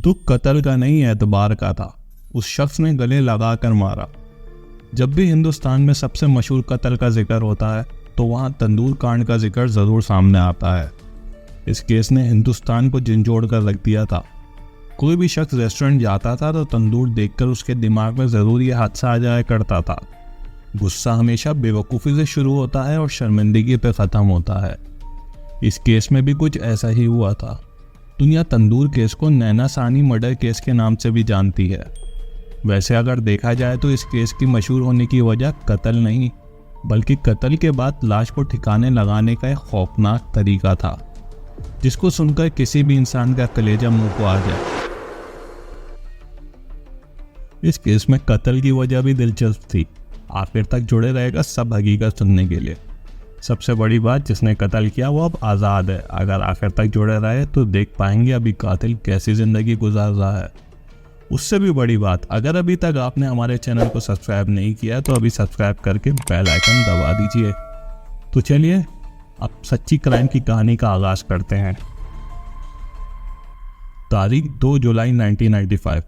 दुख कत्ल का नहीं एतबार का था। उस शख्स ने गले लगा कर मारा। जब भी हिंदुस्तान में सबसे मशहूर कत्ल का जिक्र होता है तो वहाँ तंदूर कांड का जिक्र ज़रूर सामने आता है। इस केस ने हिंदुस्तान को झंझोड़ कर रख दिया था। कोई भी शख्स रेस्टोरेंट जाता था तो तंदूर देखकर उसके दिमाग में ज़रूर ये हादसा आ जाया करता था। गुस्सा हमेशा बेवकूफ़ी से शुरू होता है और शर्मिंदगी पे ख़त्म होता है। इस केस में भी कुछ ऐसा ही हुआ था। दुनिया तंदूर केस को नैना सानी मर्डर केस के नाम से भी जानती है। वैसे अगर देखा जाए तो इस केस की मशहूर होने की वजह कत्ल नहीं बल्कि कत्ल के बाद लाश को ठिकाने लगाने का एक खौफनाक तरीका था, जिसको सुनकर किसी भी इंसान का कलेजा मुंह को आ जाए। इस केस में कत्ल की वजह भी दिलचस्प थी। आखिर तक जुड़े रहेगा सब हकीकत सुनने के लिए। सबसे बड़ी बात, जिसने कत्ल किया वो अब आज़ाद है। अगर आखिर तक जुड़े रहे तो देख पाएंगे अभी कातिल कैसी ज़िंदगी गुजार रहा है। उससे भी बड़ी बात, अगर अभी तक आपने हमारे चैनल को सब्सक्राइब नहीं किया तो अभी सब्सक्राइब करके बेल आइकन दबा दीजिए। तो चलिए अब सच्ची क्राइम की कहानी का आगाज़ करते हैं। तारीख 2 जुलाई 1995,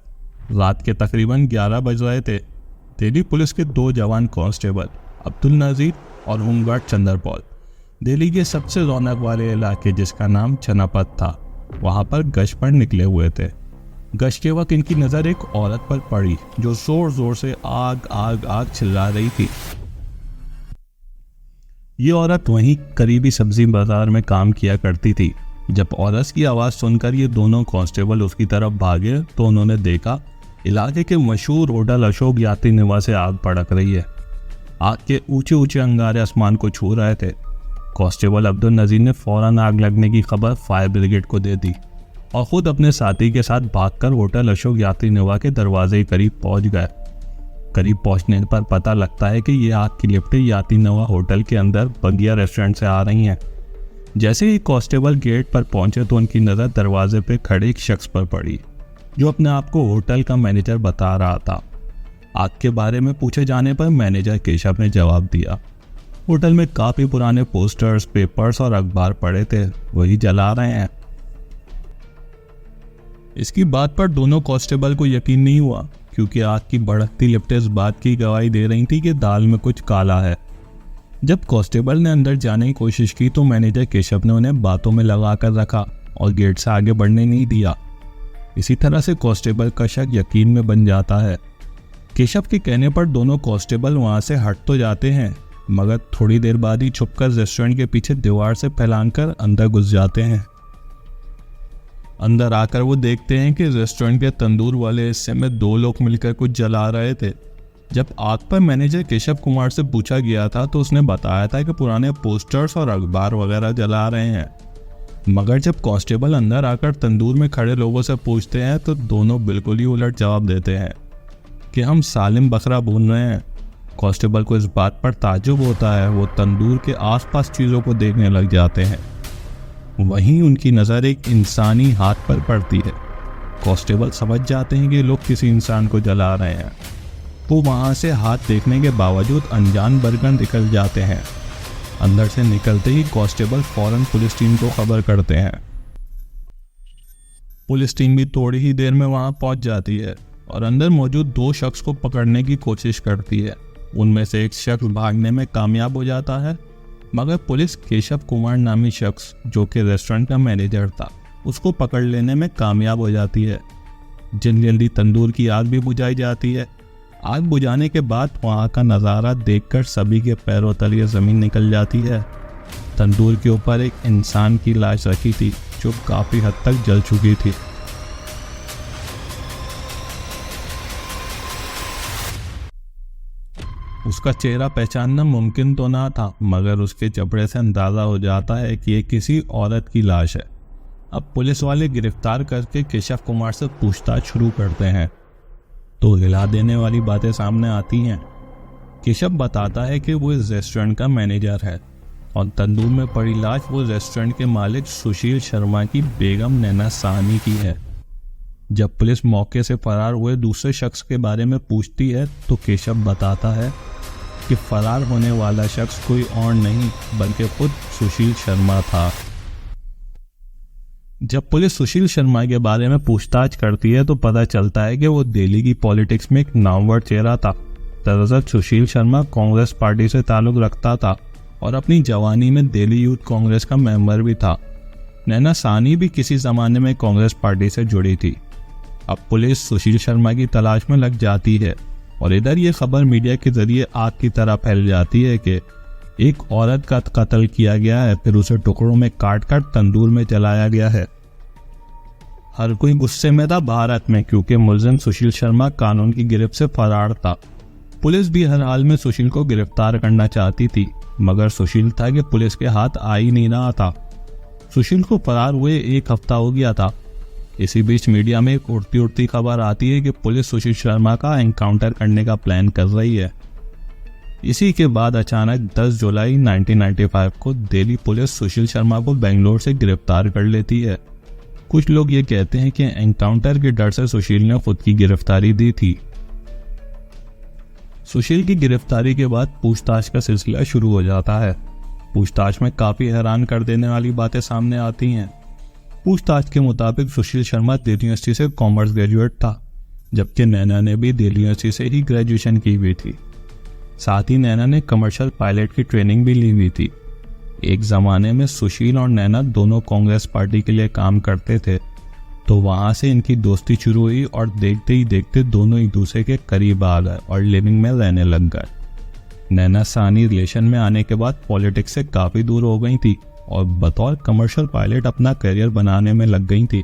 रात के तकरीबन 11 बज रहे थे। दिल्ली पुलिस के 2 जवान कांस्टेबल अब्दुल नज़ीर और होमगार्ड चंद्रपॉल दिल्ली के सबसे रौनक वाले इलाके जिसका नाम चनापत था, वहां पर गश्त पर निकले हुए थे। गश्त के वक्त इनकी नज़र एक औरत पर पड़ी जो जोर जोर से आग आग आग चिल्ला रही थी। ये औरत वहीं करीबी सब्जी बाजार में काम किया करती थी। जब औरत की आवाज़ सुनकर ये दोनों कांस्टेबल उसकी तरफ भागे तो उन्होंने देखा इलाके के मशहूर होटल अशोक यात्री निवास से आग भड़क रही है। आग के ऊंचे ऊंचे अंगारे आसमान को छू रहे थे। कांस्टेबल अब्दुल नज़ीर ने फौरन आग लगने की खबर फायर ब्रिगेड को दे दी और खुद अपने साथी के साथ भागकर होटल अशोक यात्री निवास के दरवाजे के करीब पहुंच गए। करीब पहुंचने पर पता लगता है कि ये आग की लिफ्टें यात्री निवास होटल के अंदर बगिया रेस्टोरेंट से आ रही हैं। जैसे ही कांस्टेबल गेट पर पहुंचे तो उनकी नज़र दरवाजे पर खड़े एक शख्स पर पड़ी जो अपने आप को होटल का मैनेजर बता रहा था। आग के बारे में पूछे जाने पर मैनेजर केशव ने जवाब दिया, होटल में काफ़ी पुराने पोस्टर्स, पेपर्स और अखबार पड़े थे, वही जला रहे हैं। इसकी बात पर दोनों कांस्टेबल को यकीन नहीं हुआ क्योंकि आग की भड़कती लिफ्टें इस बात की गवाही दे रही थी कि दाल में कुछ काला है। जब कांस्टेबल ने अंदर जाने की कोशिश की तो मैनेजर केशव ने उन्हें बातों में लगा कर रखा और गेट से आगे बढ़ने नहीं दिया। इसी तरह से कांस्टेबल का शक यकीन में बन जाता है। केशव के कहने पर दोनों कांस्टेबल वहां से हट तो जाते हैं मगर थोड़ी देर बाद ही छुपकर रेस्टोरेंट के पीछे दीवार से फैलाकर अंदर घुस जाते हैं। अंदर आकर वो देखते हैं कि रेस्टोरेंट के तंदूर वाले हिस्से में 2 लोग मिलकर कुछ जला रहे थे। जब आग पर मैनेजर केशव कुमार से पूछा गया था तो उसने बताया था कि पुराने पोस्टर्स और अखबार वगैरह जला रहे हैं। मगर जब कांस्टेबल अंदर आकर तंदूर में खड़े लोगों से पूछते हैं तो दोनों बिल्कुल ही उलट जवाब देते हैं कि हम सालिम बकरा भून रहे हैं। कांस्टेबल को इस बात पर ताज्जुब होता है। वो तंदूर के आसपास चीज़ों को देखने लग जाते हैं। वहीं उनकी नज़र एक इंसानी हाथ पर पड़ती है। कांस्टेबल समझ जाते हैं कि लोग किसी इंसान को जला रहे हैं। वो वहाँ से हाथ देखने के बावजूद अनजान बनकर निकल जाते हैं। अंदर से निकलते ही कांस्टेबल फौरन पुलिस टीम को खबर करते हैं। पुलिस टीम भी थोड़ी ही देर में वहां पहुंच जाती है और अंदर मौजूद 2 शख्स को पकड़ने की कोशिश करती है। उनमें से एक शख्स भागने में कामयाब हो जाता है मगर पुलिस केशव कुमार नामी शख्स जो कि रेस्टोरेंट का मैनेजर था उसको पकड़ लेने में कामयाब हो जाती है। जल्दी जल्दी तंदूर की आग भी बुझाई जाती है। आग बुझाने के बाद वहाँ का नज़ारा देखकर सभी के पैरों तले ज़मीन निकल जाती है। तंदूर के ऊपर एक इंसान की लाश रखी थी जो काफ़ी हद तक जल चुकी थी। उसका चेहरा पहचानना मुमकिन तो ना था मगर उसके चपड़े से अंदाज़ा हो जाता है कि ये किसी औरत की लाश है। अब पुलिस वाले गिरफ्तार करके केशव कुमार से पूछताछ शुरू करते हैं तो हिला देने वाली बातें सामने आती हैं। केशव बताता है कि वो इस रेस्टोरेंट का मैनेजर है और तंदूर में पड़ी लाश वो रेस्टोरेंट के मालिक सुशील शर्मा की बेगम नैना साहनी की है। जब पुलिस मौके से फरार हुए दूसरे शख्स के बारे में पूछती है तो केशव बताता है कि फरार होने वाला शख्स कोई और नहीं बल्कि खुद सुशील शर्मा था। जब पुलिस सुशील शर्मा के बारे में पूछताछ करती है तो पता चलता है कि वो दिल्ली की पॉलिटिक्स में एक नामवर चेहरा था। दरअसल सुशील शर्मा कांग्रेस पार्टी से ताल्लुक रखता था और अपनी जवानी में दिल्ली यूथ कांग्रेस का मेंबर भी था। नैना सानी भी किसी जमाने में कांग्रेस पार्टी से जुड़ी थी। अब पुलिस सुशील शर्मा की तलाश में लग जाती है और इधर ये खबर मीडिया के जरिए आग की तरह फैल जाती है कि एक औरत का कत्ल किया गया है, फिर उसे टुकड़ों में काट कर तंदूर में जलाया गया है। हर कोई गुस्से में था भारत में, क्योंकि मुलजिम सुशील शर्मा कानून की गिरफ्त से फरार था। पुलिस भी हर हाल में सुशील को गिरफ्तार करना चाहती थी, मगर सुशील था कि पुलिस के हाथ आ ही नहीं रहा था। सुशील को फरार हुए 1 हफ्ता हो गया था। इसी बीच मीडिया में एक उड़ती खबर आती है कि पुलिस सुशील शर्मा का एनकाउंटर करने का प्लान कर रही है। इसी के बाद अचानक 10 जुलाई 1995 को दिल्ली पुलिस सुशील शर्मा को बेंगलोर से गिरफ्तार कर लेती है। कुछ लोग ये कहते हैं कि एनकाउंटर के डर से सुशील ने खुद की गिरफ्तारी दी थी। सुशील की गिरफ्तारी के बाद पूछताछ का सिलसिला शुरू हो जाता है। पूछताछ में काफी हैरान कर देने वाली बातें सामने आती हैं। पूछताछ के मुताबिक सुशील शर्मा दिल्ली यूनिवर्सिटी से कॉमर्स ग्रेजुएट था, जबकि नैना ने भी दिल्ली यूनिवर्सिटी से ही ग्रेजुएशन की हुई थी। साथ ही नैना ने कमर्शियल पायलट की ट्रेनिंग भी ली हुई थी। एक जमाने में सुशील और नैना दोनों कांग्रेस पार्टी के लिए काम करते थे, तो वहां से इनकी दोस्ती शुरू हुई और देखते ही देखते दोनों एक दूसरे के करीब आ गए और लिविंग में रहने लग गए। नैना सानी रिलेशन में आने के बाद पॉलिटिक्स से काफी दूर हो गई थी और बतौर कमर्शियल पायलट अपना करियर बनाने में लग गई थी,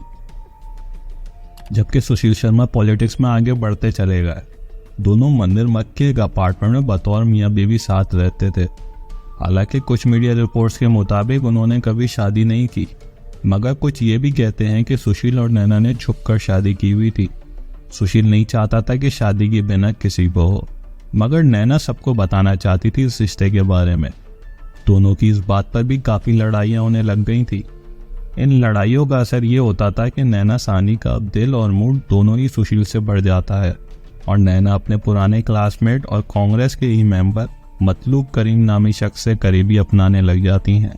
जबकि सुशील शर्मा पॉलिटिक्स में आगे बढ़ते चले गए। दोनों मंदिर मक के एक अपार्टमेंट में बतौर मियाँ बीवी साथ रहते थे। हालांकि कुछ मीडिया रिपोर्ट्स के मुताबिक उन्होंने कभी शादी नहीं की, मगर कुछ ये भी कहते हैं कि सुशील और नैना ने छुपकर शादी की हुई थी। सुशील नहीं चाहता था कि शादी के बिना किसी को हो, मगर नैना सबको बताना चाहती थी इस रिश्ते के बारे में। दोनों की इस बात पर भी काफी लड़ाइयाँ होने लग गई थी। इन लड़ाइयों का असर ये होता था कि नैना सानी का दिल और मूड दोनों ही सुशील से बढ़ जाता है और नैना अपने पुराने क्लासमेट और कांग्रेस के ही मेंबर मतलूब करीम नामी शख्स से करीबी अपनाने लग जाती हैं।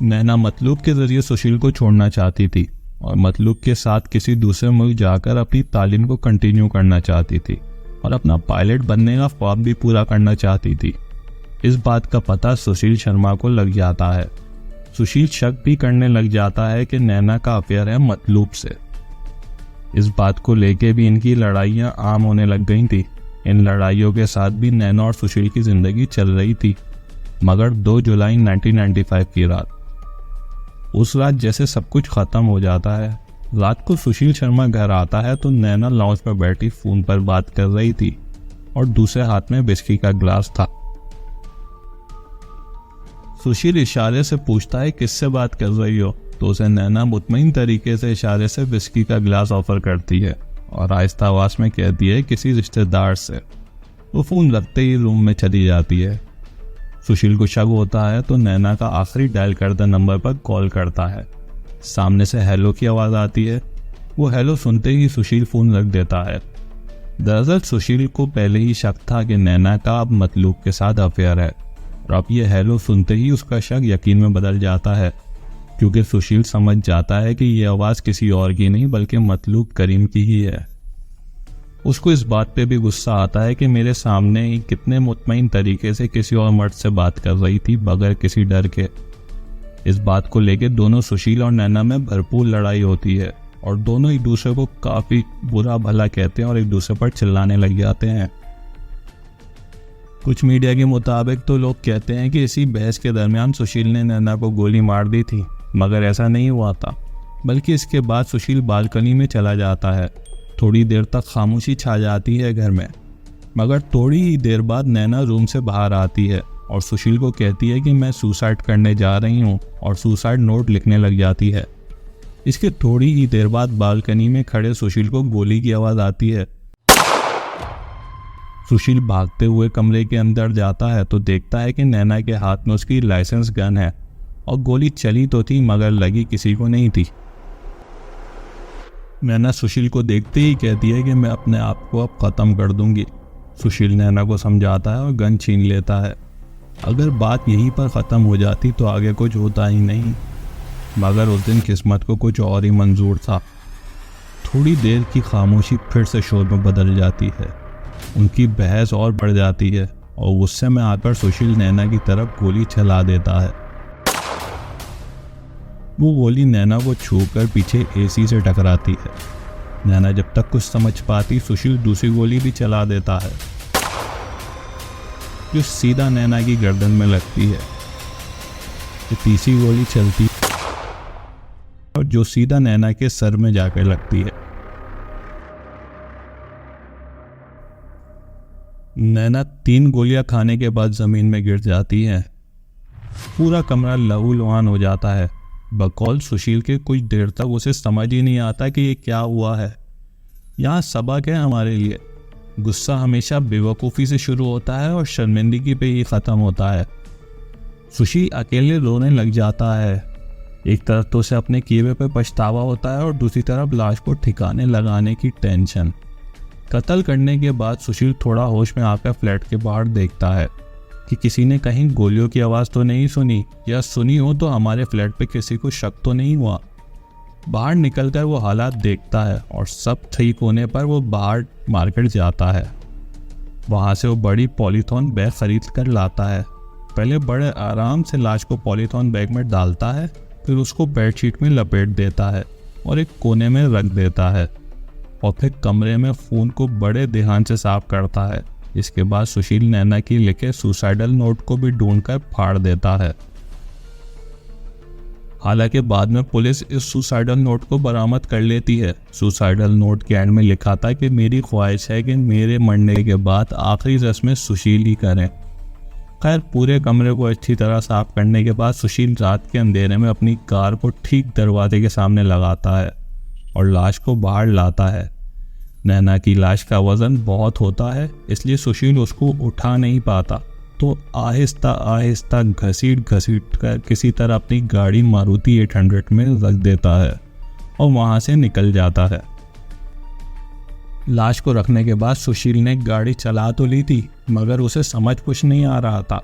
नैना मतलूब के जरिए सुशील को छोड़ना चाहती थी और मतलूब के साथ किसी दूसरे मुल्क जाकर अपनी तालीम को कंटिन्यू करना चाहती थी और अपना पायलट बनने का ख्वाब भी पूरा करना चाहती थी। इस बात का पता सुशील शर्मा को लग जाता है। सुशील शक भी करने लग जाता है कि नैना का अफेयर है मतलूब से। इस बात को लेके भी इनकी लड़ाइयाँ आम होने लग गई थी। इन लड़ाइयों के साथ भी नैना और सुशील की जिंदगी चल रही थी, मगर 2 जुलाई 1995 की रात, उस रात जैसे सब कुछ खत्म हो जाता है। रात को सुशील शर्मा घर आता है तो नैना लॉन्च पर बैठी फोन पर बात कर रही थी और दूसरे हाथ में विस्की का ग्लास था। सुशील इशारे से पूछता है किससे बात कर रही हो, तो उसे नैना मुतमईन तरीके से इशारे से विस्की का गिलास ऑफर करती है और आहिस्ता आवाज में कहती है किसी रिश्तेदार से। वो फोन रखते ही रूम में चली जाती है। सुशील को शक होता है तो नैना का आखिरी डायल करदा नंबर पर कॉल करता है। सामने से हेलो की आवाज आती है। वो हेलो सुनते ही सुशील फोन रख देता है। दरअसल सुशील को पहले ही शक था कि नैना का अब मतलूब के साथ अफेयर है और अब ये हेलो सुनते ही उसका शक यकीन में बदल जाता है, क्योंकि सुशील समझ जाता है कि ये आवाज किसी और की नहीं बल्कि मतलूब करीम की ही है। उसको इस बात पे भी गुस्सा आता है कि मेरे सामने ही कितने मुतमईन तरीके से किसी और मर्द से बात कर रही थी बगैर किसी डर के। इस बात को लेकर दोनों सुशील और नैना में भरपूर लड़ाई होती है और दोनों एक दूसरे को काफी बुरा भला कहते हैं और एक दूसरे पर चिल्लाने लग जाते हैं। कुछ मीडिया के मुताबिक तो लोग कहते हैं कि इसी बहस के दरमियान सुशील ने नैना को गोली मार दी थी, मगर ऐसा नहीं हुआ था, बल्कि इसके बाद सुशील बालकनी में चला जाता है। थोड़ी देर तक खामोशी छा जाती है घर में, मगर थोड़ी ही देर बाद नैना रूम से बाहर आती है और सुशील को कहती है कि मैं सुसाइड करने जा रही हूँ और सुसाइड नोट लिखने लग जाती है। इसके थोड़ी ही देर बाद बालकनी में खड़े सुशील को गोली की आवाज़ आती है। सुशील भागते हुए कमरे के अंदर जाता है तो देखता है कि नैना के हाथ में उसकी लाइसेंस गन है और गोली चली तो थी मगर लगी किसी को नहीं थी। नैना सुशील को देखते ही कहती है कि मैं अपने आप को अब ख़त्म कर दूंगी। सुशील नैना को समझाता है और गन छीन लेता है। अगर बात यहीं पर ख़त्म हो जाती तो आगे कुछ होता ही नहीं। मगर उस दिन किस्मत को कुछ और ही मंजूर था। थोड़ी देर की खामोशी फिर से शोर में बदल जाती है। उनकी बहस और बढ़ जाती है और गुस्से में आकर सुशील नैना की तरफ गोली चला देता है। वो गोली नैना को छूकर पीछे एसी से टकराती है। नैना जब तक कुछ समझ पाती, सुशील दूसरी गोली भी चला देता है जो सीधा नैना की गर्दन में लगती है। तीसरी गोली चलती और जो सीधा नैना के सर में जाकर लगती है। नैना 3 गोलियां खाने के बाद जमीन में गिर जाती है। पूरा कमरा लहूलुहान हो जाता है। बकौल सुशील के कुछ देर तक उसे समझ ही नहीं आता कि ये क्या हुआ है। यहाँ सबक है हमारे लिए, गुस्सा हमेशा बेवकूफ़ी से शुरू होता है और शर्मिंदगी पे ही ख़त्म होता है। सुशील अकेले रोने लग जाता है। एक तरफ तो उसे अपने किए हुए पे पछतावा होता है और दूसरी तरफ लाश को ठिकाने लगाने की टेंशन। कत्ल करने के बाद सुशील थोड़ा होश में आकर फ्लैट के बाहर देखता है कि किसी ने कहीं गोलियों की आवाज़ तो नहीं सुनी, या सुनी हो तो हमारे फ्लैट पे किसी को शक तो नहीं हुआ। बाहर निकलकर वो हालात देखता है और सब ठीक होने पर वो बाहर मार्केट जाता है। वहाँ से वो बड़ी पॉलीथीन बैग खरीद कर लाता है। पहले बड़े आराम से लाश को पॉलीथीन बैग में डालता है, फिर उसको बेडशीट में लपेट देता है और एक कोने में रख देता है और फिर कमरे में खून को बड़े ध्यान से साफ करता है। इसके बाद सुशील नैना की लिखे सुसाइडल नोट को भी ढूंढकर फाड़ देता है। हालांकि बाद में पुलिस इस सुसाइडल नोट को बरामद कर लेती है। सुसाइडल नोट के एंड में लिखा था कि मेरी ख्वाहिश है कि मेरे मरने के बाद आखिरी रस्में सुशील ही करें। खैर, पूरे कमरे को अच्छी तरह साफ करने के बाद सुशील रात के अंधेरे में अपनी कार को ठीक दरवाजे के सामने लगाता है और लाश को बाहर लाता है। नैना की लाश का वजन बहुत होता है, इसलिए सुशील उसको उठा नहीं पाता, तो आहिस्ता आहिस्ता घसीट कर किसी तरह अपनी गाड़ी मारुति 800 में रख देता है और वहाँ से निकल जाता है। लाश को रखने के बाद सुशील ने गाड़ी चला तो ली थी, मगर उसे समझ कुछ नहीं आ रहा था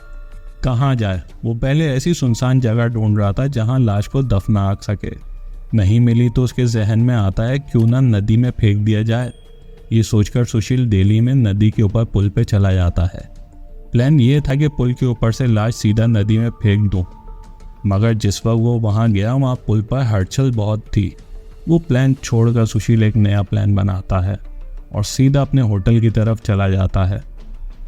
कहाँ जाए। वो पहले ऐसी सुनसान जगह ढूंढ रहा था जहाँ लाश को दफना सके। नहीं मिली तो उसके जहन में आता है क्यों ना नदी में फेंक दिया जाए। ये सोचकर सुशील दिल्ली में नदी के ऊपर पुल पे चला जाता है। प्लान ये था कि पुल के ऊपर से लाश सीधा नदी में फेंक दूं, मगर जिस वक्त वो वहाँ गया वहाँ पुल पर हलचल बहुत थी। वो प्लान छोड़कर सुशील एक नया प्लान बनाता है और सीधा अपने होटल की तरफ चला जाता है।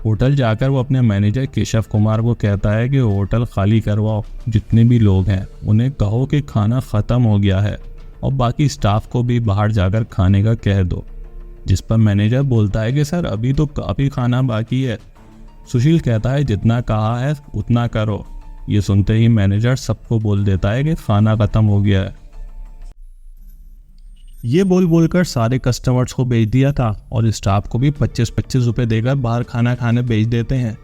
होटल जाकर वो अपने मैनेजर केशव कुमार को कहता है कि होटल खाली करवाओ, जितने भी लोग हैं उन्हें कहो कि खाना ख़त्म हो गया है और बाकी स्टाफ को भी बाहर जाकर खाने का कह दो। जिस पर मैनेजर बोलता है कि सर अभी तो काफ़ी खाना बाकी है। सुशील कहता है जितना कहा है उतना करो। ये सुनते ही मैनेजर सबको बोल देता है कि खाना ख़त्म हो गया है। ये बोलकर सारे कस्टमर्स को भेज दिया था और स्टाफ को भी 25-25 रुपये देकर बाहर खाना खाने भेज देते हैं।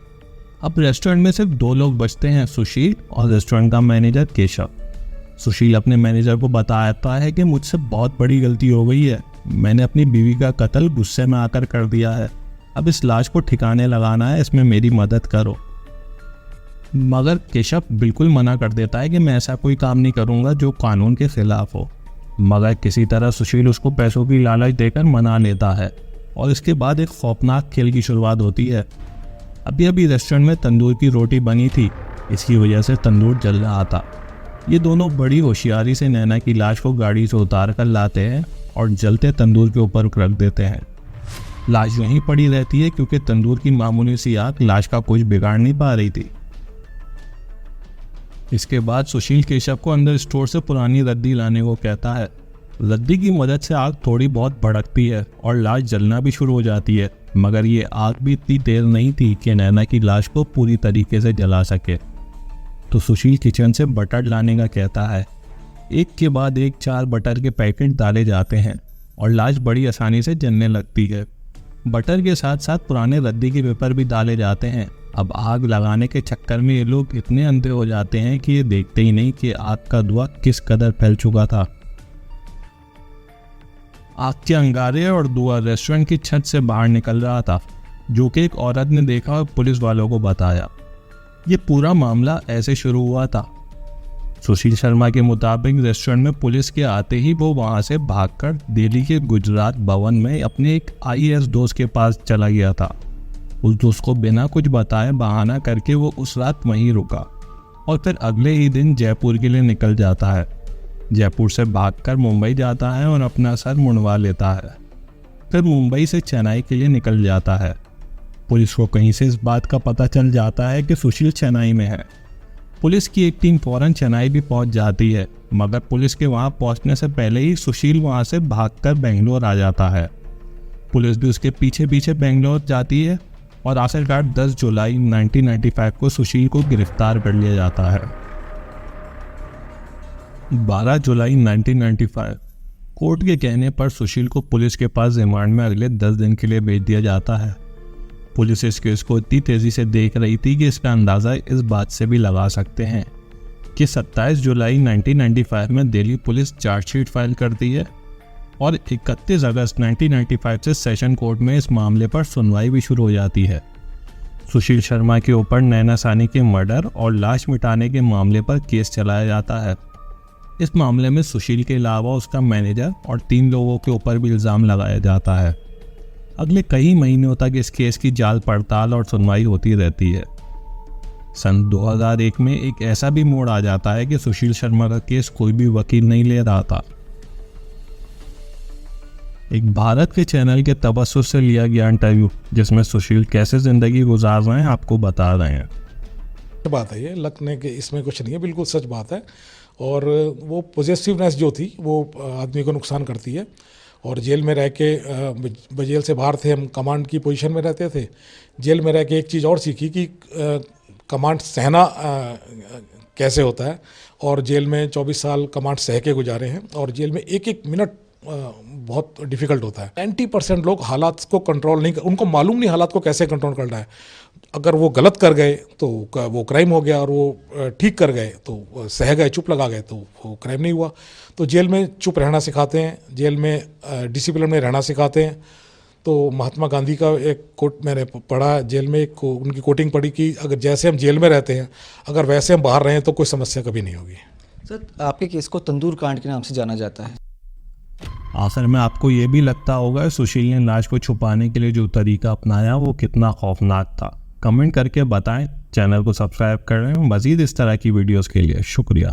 अब रेस्टोरेंट में सिर्फ 2 लोग बचते हैं, सुशील और रेस्टोरेंट का मैनेजर केशव। सुशील अपने मैनेजर को बताता है कि मुझसे बहुत बड़ी गलती हो गई है, मैंने अपनी बीवी का कत्ल गुस्से में आकर कर दिया है। अब इस लाश को ठिकाने लगाना है, इसमें मेरी मदद करो। मगर केशव बिल्कुल मना कर देता है कि मैं ऐसा कोई काम नहीं करूँगा जो कानून के खिलाफ हो। मगर किसी तरह सुशील उसको पैसों की लालच देकर मना लेता है और इसके बाद एक खौफनाक खेल की शुरुआत होती है। अभी रेस्टोरेंट में तंदूर की रोटी बनी थी, इसकी वजह से तंदूर जल रहा था। ये दोनों बड़ी होशियारी से नैना की लाश को गाड़ी से उतार कर लाते हैं और जलते तंदूर के ऊपर रख देते हैं। लाश वहीं पड़ी रहती है क्योंकि तंदूर की मामूली सी आग लाश का कुछ बिगाड़ नहीं पा रही थी। इसके बाद सुशील केशव को अंदर स्टोर से पुरानी रद्दी लाने को कहता है। रद्दी की मदद से आग थोड़ी बहुत भड़कती है और लाश जलना भी शुरू हो जाती है, मगर ये आग भी इतनी तेज नहीं थी कि नैना की लाश को पूरी तरीके से जला सके। तो सुशील किचन से बटर लाने का कहता है। एक के बाद एक 4 बटर के पैकेट डाले जाते हैं और लाश बड़ी आसानी से जलने लगती है। बटर के साथ साथ पुराने रद्दी के पेपर भी डाले जाते हैं। अब आग लगाने के चक्कर में ये लोग इतने अंधे हो जाते हैं कि ये देखते ही नहीं कि आग का धुआं किस कदर फैल चुका था। आग के अंगारे और धुआं रेस्टोरेंट की छत से बाहर निकल रहा था, जो कि एक औरत ने देखा और पुलिस वालों को बताया। ये पूरा मामला ऐसे शुरू हुआ था। सुशील शर्मा के मुताबिक रेस्टोरेंट में पुलिस के आते ही वो वहां से भागकर दिल्ली के गुजरात भवन में अपने एक आईएएस दोस्त के पास चला गया था। उस दोस्त को बिना कुछ बताए बहाना करके वो उस रात वहीं रुका और फिर अगले ही दिन जयपुर के लिए निकल जाता है। जयपुर से भागकर मुंबई जाता है और अपना सर मुंडवा लेता है। फिर मुंबई से चेन्नई के लिए निकल जाता है। पुलिस को कहीं से इस बात का पता चल जाता है कि सुशील चेन्नई में है। पुलिस की एक टीम फौरन चेन्नई भी पहुंच जाती है, मगर पुलिस के वहां पहुंचने से पहले ही सुशील वहां से भागकर बेंगलोर आ जाता है। पुलिस भी उसके पीछे पीछे बेंगलोर जाती है और आखिरकार 10 जुलाई 1995 को सुशील को गिरफ्तार कर लिया जाता है। 12 जुलाई 1995 कोर्ट के कहने पर सुशील को पुलिस के पास रिमांड में अगले 10 दिन के लिए भेज दिया जाता है। पुलिस इस केस को इतनी तेजी से देख रही थी कि इसका अंदाज़ा इस बात से भी लगा सकते हैं कि 27 जुलाई 1995 में दिल्ली पुलिस चार्जशीट फाइल करती है और 31 अगस्त 1995 से सेशन कोर्ट में इस मामले पर सुनवाई भी शुरू हो जाती है। सुशील शर्मा के ऊपर नैना सानी के मर्डर और लाश मिटाने के मामले पर केस चलाया जाता है। इस मामले में सुशील के अलावा उसका मैनेजर और 3 लोगों के ऊपर भी इल्ज़ाम लगाया जाता है। अगले कई महीनों तक इस केस की जांच पड़ताल और सुनवाई होती रहती है। सन 2001 में एक ऐसा भी मोड़ आ जाता है कि सुशील शर्मा का केस कोई भी वकील नहीं ले रहा था। एक भारत के चैनल के तबस्सुस से लिया गया इंटरव्यू जिसमें सुशील कैसे जिंदगी गुजार रहे हैं आपको बता रहे हैं। बात है ये लगने के इसमें कुछ नहीं है, बिल्कुल सच बात है। और वो पॉजिटिवनेस जो थी वो आदमी को नुकसान करती है। और जेल में रह के जेल से बाहर थे, हम कमांड की पोजीशन में रहते थे। जेल में रह के एक चीज़ और सीखी कि कमांड सहना कैसे होता है। और जेल में 24 साल कमांड सह के गुजारे हैं और जेल में एक एक मिनट बहुत डिफ़िकल्ट होता है। 90% लोग हालात को कंट्रोल नहीं, उनको मालूम नहीं हालात को कैसे कंट्रोल करना है। अगर वो गलत कर गए तो वो क्राइम हो गया और वो ठीक कर गए तो सह गए, चुप लगा गए तो वो क्राइम नहीं हुआ। तो जेल में चुप रहना सिखाते हैं, जेल में डिसिप्लिन में रहना सिखाते हैं। तो महात्मा गांधी का एक कोट मैंने पढ़ा जेल में, उनकी कोटिंग पढ़ी कि अगर जैसे हम जेल में रहते हैं अगर वैसे हम बाहर रहें तो कोई समस्या कभी नहीं होगी। सर, आपके केस को तंदूर कांड के नाम से जाना जाता है। आखिर में आपको ये भी लगता होगा सुशील ने लाश को छुपाने के लिए जो तरीका अपनाया वो कितना खौफनाक था। कमेंट करके बताएं। चैनल को सब्सक्राइब करें। मज़ीद इस तरह की वीडियोस के लिए शुक्रिया।